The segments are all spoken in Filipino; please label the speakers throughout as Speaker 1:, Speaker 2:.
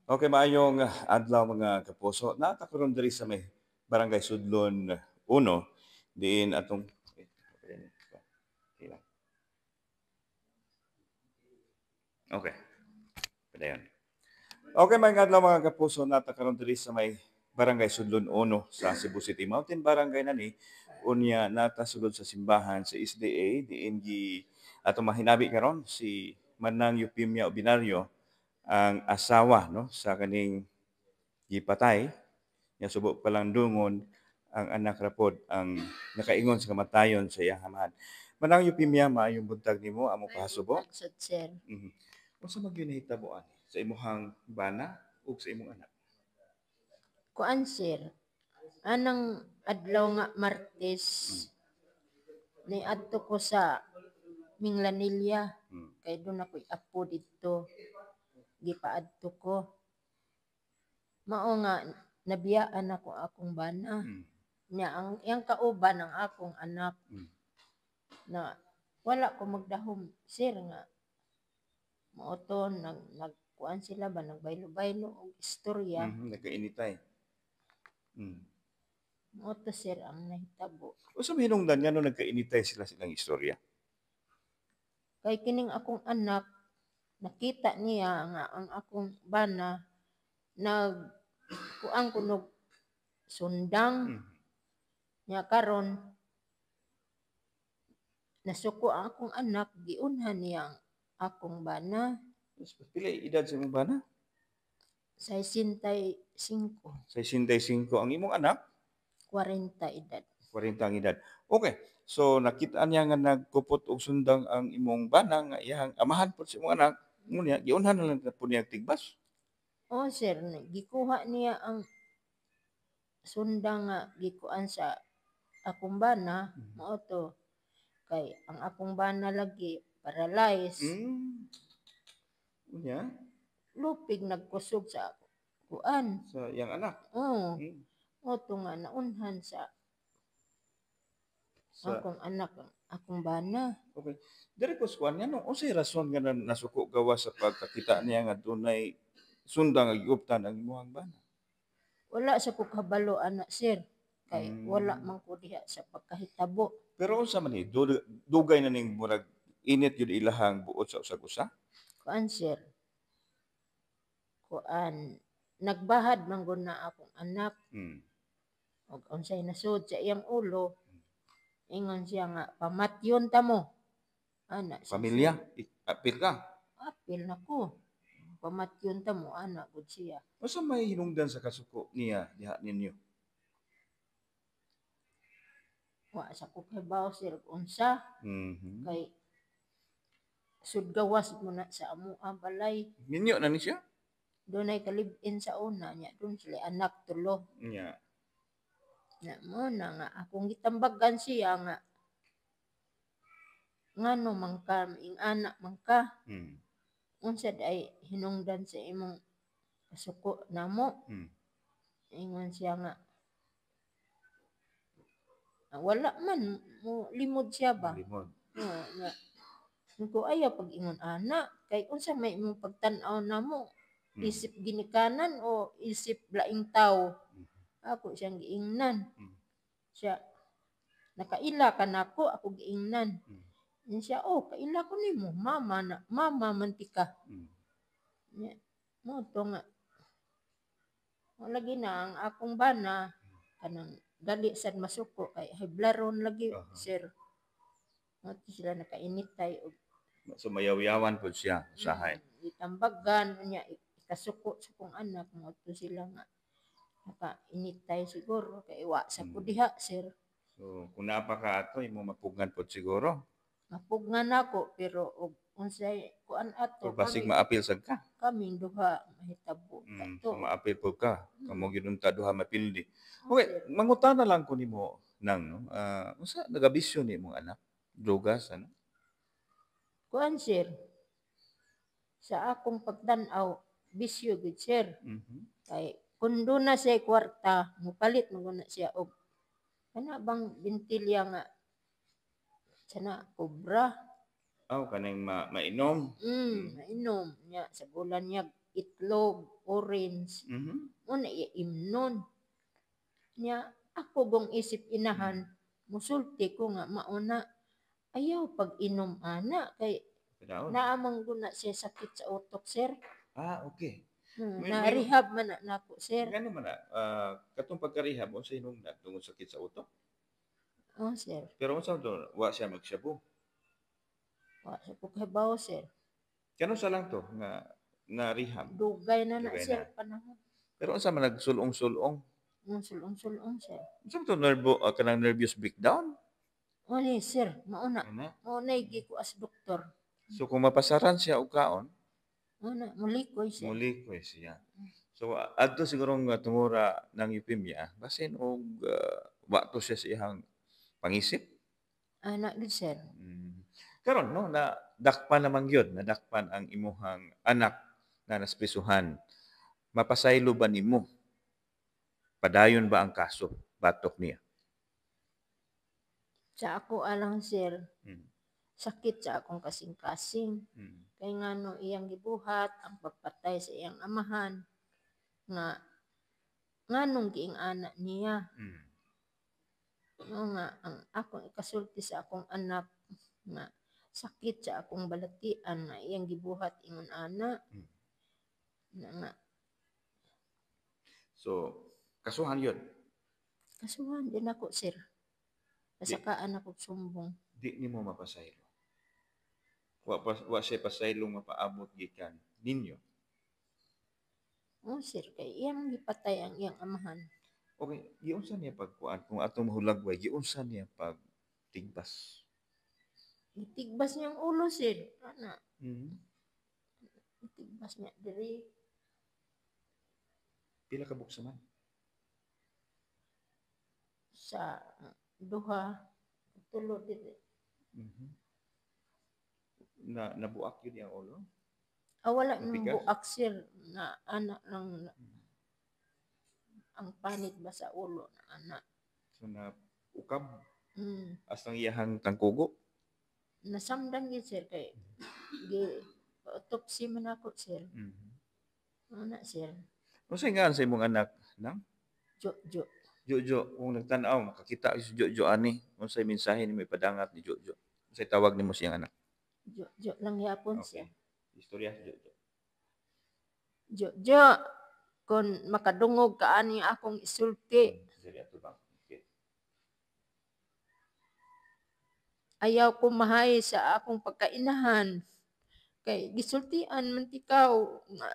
Speaker 1: Okay, maayong adlaw mga kapuso. Natakaroon diri sa may Barangay Sudlon 1 diin atong Okay. Padayon. Okay, mga adlaw mga kapuso, natakaroon diri sa may Barangay Sudlon 1 sa Cebu City. Mountain Barangay na ni unya natasulod sa simbahan sa SDA diin gi atong mahinabi karon si Manang Eupimia Obinario ang asawa no sa kaning gipatay nga subok palang dungon ang anak rapod ang nakaingon sa kamatayon sa iyang amahan. Manang Eupimia, maayong buntag nimo amo pahasubo.
Speaker 2: Magsud, sir.
Speaker 1: Unsa man gyud nahitaboan sa imong bana ug sa imong anak?
Speaker 2: Kuan, sir. Anang adlaw nga Martes, niadto ko sa Minglanilla. Kay doon ako'y apo dito. Gipaadto ko. Mao nga, nabiyaan ako akong bana. Nya ang iyang kauban ang akong anak. Na wala ko magdahom, sir, nga mao to nagkuan sila ba nagbaylo-baylo og istorya.
Speaker 1: Nagkainitay.
Speaker 2: Mao to, sir, ang nahitabo.
Speaker 1: Unsa may hinungdan nga no nagkainitay sila silang istorya?
Speaker 2: Kay kining akong anak, nakita niya nga ang akong bana kuang kunog sundang. Nya karon nasuko ang akong anak, giunhan niya ang akong bana.
Speaker 1: Pila edad sa imong bana?
Speaker 2: 65.
Speaker 1: 65 ang imong anak?
Speaker 2: 40 edad.
Speaker 1: 40 ang edad. Okay. So nakita niya nga nagkupot og sundang ang imong bana nga iyang amahan po sa imong anak, ngunya giunhan na lang po niya tigbas.
Speaker 2: Oh, sir, gikuha niya ang sundang nga gikuan sa akong bana. Mao to kay ang akong bana lagi paralyzed.
Speaker 1: Unya?
Speaker 2: Lupig nagkusog sa kuan.
Speaker 1: Sa iyang anak?
Speaker 2: Oo. O to nga naunhan sa akong anak, akong bana.
Speaker 1: Okay. Diri ko skuan nga no, unsay rason nga nasuko gawas sa pagkakita niya nga dunay sundang nga giuptan ang imong bana?
Speaker 2: Wala sa ko kabalo ana, sir. Kay wala man ko diha sa pagkahitabo.
Speaker 1: Pero unsa man ni dugay na ning murag init yun ilahang buot sa usag-usa?
Speaker 2: Kuan, sir. Kuan, nagbahad man gud na akong anak. Og unsay nasud sa iyang ulo, ingon siya nga pamatyon ta mo. Ana
Speaker 1: Pamilya, apil ka.
Speaker 2: Apil na ko. Pamatyon ta mo, ana gud siya.
Speaker 1: Unsa may hinungdan sa kasuko niya diha ninyo?
Speaker 2: Wa sa ko kabaw, sir, unsa. Kay sudgawas mo na sa amo ang balay.
Speaker 1: Ninyo na ni siya?
Speaker 2: Doon ay kalibin sa una niya. Doon sila anak tulo.
Speaker 1: Nya.
Speaker 2: Na mo na nga akong gitambagan siya nga ngano man ka ing anak man ka. Unsa ay hinungdan sa imong kasuko namo. Ingon siya nga wala man mo limod siya ba.
Speaker 1: Limod.
Speaker 2: Nga ko ayaw pag ingon ana kay unsa may imong pagtan-aw namo. Isip ginikanan o isip laing tao. Ako siyang giingnan. Siya, nakaila ka nako, ako giingnan. Siya, oh, kaila ko nimo, mama mantika. Mo to nga. Lagi na ang akong bana kanang dali sad masuko kay hiblaron lagi, sir. Mo sila nakainitay og
Speaker 1: so mayaw-yawan po siya usahay.
Speaker 2: Itambagan niya kasuko sa kong anak mo to sila nga nakainitay siguro kay wa sa ko diha, sir.
Speaker 1: So kung naapa ka ato imo mapugnan pod siguro.
Speaker 2: Mapugnan ako pero og unsay kuan ato
Speaker 1: basig maapil sad ka.
Speaker 2: Kaming duha mahitabo.
Speaker 1: So maapil po ka. Kamo ginunta duha mapildi. Okay, mangutana lang ko nimo nang no. Unsa nagabisyo ni imong anak? Drugas ano?
Speaker 2: Kuan, sir. Sa akong pagtan-aw, bisyo gid, sir. Kay kun doon na siya kwarta, mupalit mo na siya og Kana bang bintilya nga sana kobra.
Speaker 1: Kanang mainom.
Speaker 2: Mainom nya sa bulan niya itlog, orange.
Speaker 1: Mhm.
Speaker 2: Una iimnon. Nya ako gong isip inahan, musulti ko nga mauna ayaw pag inom ana kay
Speaker 1: Padaon.
Speaker 2: naamang guna siya sakit sa utok, sir.
Speaker 1: Okay.
Speaker 2: Na-rehab man na nako, sir.
Speaker 1: Ngano man na, katong pagkarehab mo sa hinungdan tungod sakit sa utok.
Speaker 2: Oh, sir.
Speaker 1: Pero unsa to, wa siya magshabu.
Speaker 2: Wa sa pagkabaw, sir.
Speaker 1: Kano sa lang to nga na rehab.
Speaker 2: Dugay na na,
Speaker 1: Dugay
Speaker 2: sir,
Speaker 1: na.
Speaker 2: panahon.
Speaker 1: Pero unsa man nagsulong-sulong?
Speaker 2: Sulong-sulong, sir.
Speaker 1: Unsa man to kanang nervous breakdown?
Speaker 2: O ni, sir, mauna.
Speaker 1: Ana.
Speaker 2: Mauna igi ko as doktor.
Speaker 1: So kung mapasaran siya og kaon,
Speaker 2: Mauna, mulikoy, sir.
Speaker 1: muli ko siya. So adto siguro nga tungura ng eupemia, basin og wa to siya sa iyang pangisip.
Speaker 2: Anak gid, sir.
Speaker 1: Karon no na dakpan naman gyud, nadakpan ang imuhang anak na nasprisuhan. Mapasaylo ba nimo? Padayon ba ang kaso batok niya?
Speaker 2: Sa ako alang, sir,
Speaker 1: Mm.
Speaker 2: sakit sa akong kasing-kasing. Kay ngano iyang gibuhat ang pagpatay sa iyang amahan nga nganong giing anak niya. Nga ang akong ikasulti sa akong anak nga sakit sa akong balatian nga iyang gibuhat ingon ana. Nga
Speaker 1: So kasuhan yun.
Speaker 2: kasuhan din ako, sir. Kasakaan ako sumbong.
Speaker 1: Di nimo mapasaylo. Wa siya pasaylong mapaabot gikan ninyo.
Speaker 2: Oh, sir, kay iyang gipatay ang iyang amahan.
Speaker 1: Okay, giunsa niya pagkuan kung atong mahulagway, giunsa niya pag tigbas.
Speaker 2: Itigbas niyang ulo, sir. Ana,
Speaker 1: Mm-hmm.
Speaker 2: itigbas niya diri.
Speaker 1: Pila ka buksa man?
Speaker 2: Sa duha, tulo diri.
Speaker 1: Mm-hmm. Nabuak yun yung ulo?
Speaker 2: Wala
Speaker 1: Napikas?
Speaker 2: nang buak, sir, na anak lang ang panit ba sa ulo na anak.
Speaker 1: So na ukab
Speaker 2: Mm.
Speaker 1: asang iyahang tangkugo.
Speaker 2: Nasamdan gid, sir, kay gi autopsy man ako, sir. Ana, sir.
Speaker 1: Unsay nga sa imong anak nang?
Speaker 2: Jo.
Speaker 1: Jojo, kung nagtan-aw makakita si Jojo ani, unsay mensahe nimo ipadangat ni Jojo? Unsay tawag nimo siyang anak?
Speaker 2: Jo lang yapon siya.
Speaker 1: Istorya si Jojo.
Speaker 2: Jo, kon makadungog ka ani akong isulti.
Speaker 1: Istorya to bang? Okay.
Speaker 2: Ayaw ko mahay sa akong pagkainahan. Kay gisultian man tikaw nga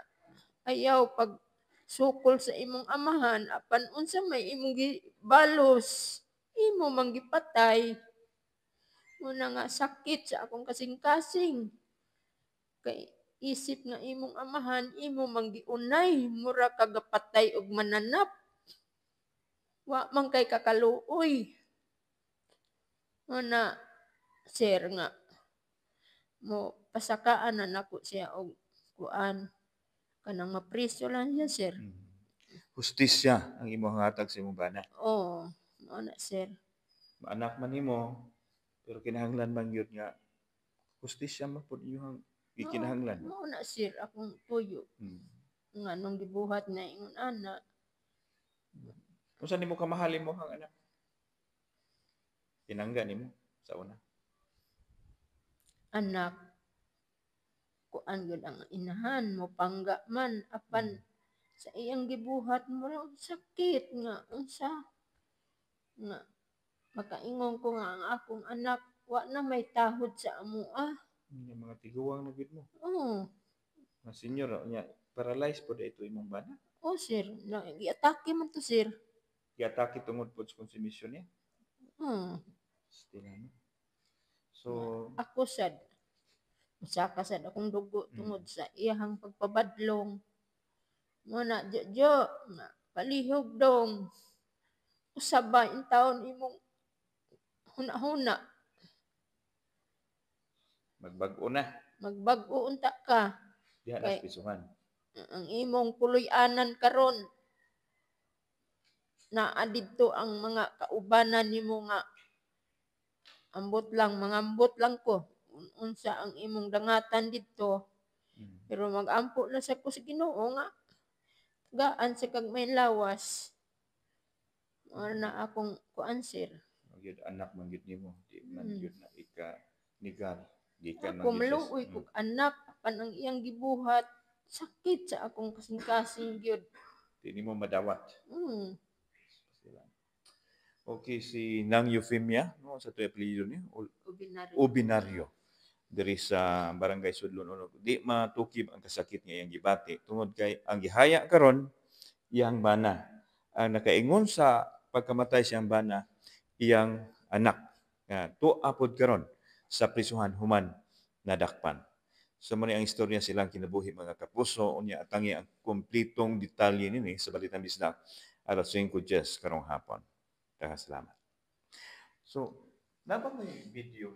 Speaker 2: ayaw pag sukol sa imong amahan apan unsa may imong gibalos imo man gipatay. Muna nga sakit sa akong kasing-kasing. Kay isip nga imong amahan imo man giunay mura ka gapatay og mananap. Wa man kay kakaluoy. Muna sir nga mo pasakaan na nako siya og kuan kanang mapriso lang siya, sir.
Speaker 1: Hustisya ang imong hatag sa imong bana.
Speaker 2: Oo, mao na, sir.
Speaker 1: Anak man nimo, pero kinahanglan man gyud nga hustisya man pud imong gikinahanglan.
Speaker 2: Mao na, sir, akong tuyo. Nga nung gibuhat na ingon ana.
Speaker 1: Unsa nimo kamahal imong anak? Tinangga nimo sa una.
Speaker 2: Anak, kuan gyud ang inahan mo pangga man apan sa iyang gibuhat mo lang sakit nga unsa nga makaingon ko nga ang akong anak wa na may tahod sa amoa.
Speaker 1: Yung mga tiguwang na gid mo.
Speaker 2: Oo.
Speaker 1: Na senior nya paralyzed po ito imong bana.
Speaker 2: Oh, sir, gi-atake man to, sir.
Speaker 1: Gi-atake tungod po sa konsumisyon niya. Still ano. So
Speaker 2: ako sad usaka sad akong dugo tungod sa iyahang pagpabadlong. Muna, Jo, palihog dong. Usabay in taon imong huna-huna.
Speaker 1: magbag-o na.
Speaker 2: Magbag-o unta ka.
Speaker 1: Diha na spisuhan.
Speaker 2: Ang imong puloy-anan karon. naa didto ang mga kaubanan nimo nga mangambot lang ko unsa ang imong dangatan didto. Pero magampo na sa ko sa Ginoo nga gaan sa kag may lawas. Mao na akong kuan sir.
Speaker 1: Gyud anak man gyud nimo, di man
Speaker 2: Mm.
Speaker 1: gyud na ika nigar, gikan
Speaker 2: Ako
Speaker 1: man gyud siya.
Speaker 2: maluoy kog anak apan ang iyang gibuhat sakit sa akong kasing-kasing gyud.
Speaker 1: Di nimo madawat.
Speaker 2: Mm.
Speaker 1: Okay, si Nang Eufemia, no, sa tuyo apelyido niya,
Speaker 2: Ordinary.
Speaker 1: Obinaryo, diri sa Barangay Sudlon Uno. Di matukib ang kasakit nga iyang gibati tungod kay ang gihaya karon iyang bana. Ang nakaingon sa pagkamatay siyang bana iyang anak nga tuwa pod karon sa prisuhan human nadakpan. So mo ang istorya silang kinabuhi mga kapuso unya atangi ang kumpletong detalye nini sa Balitang Bisdak alas 5:10 karong hapon. Salamat. So, napa may video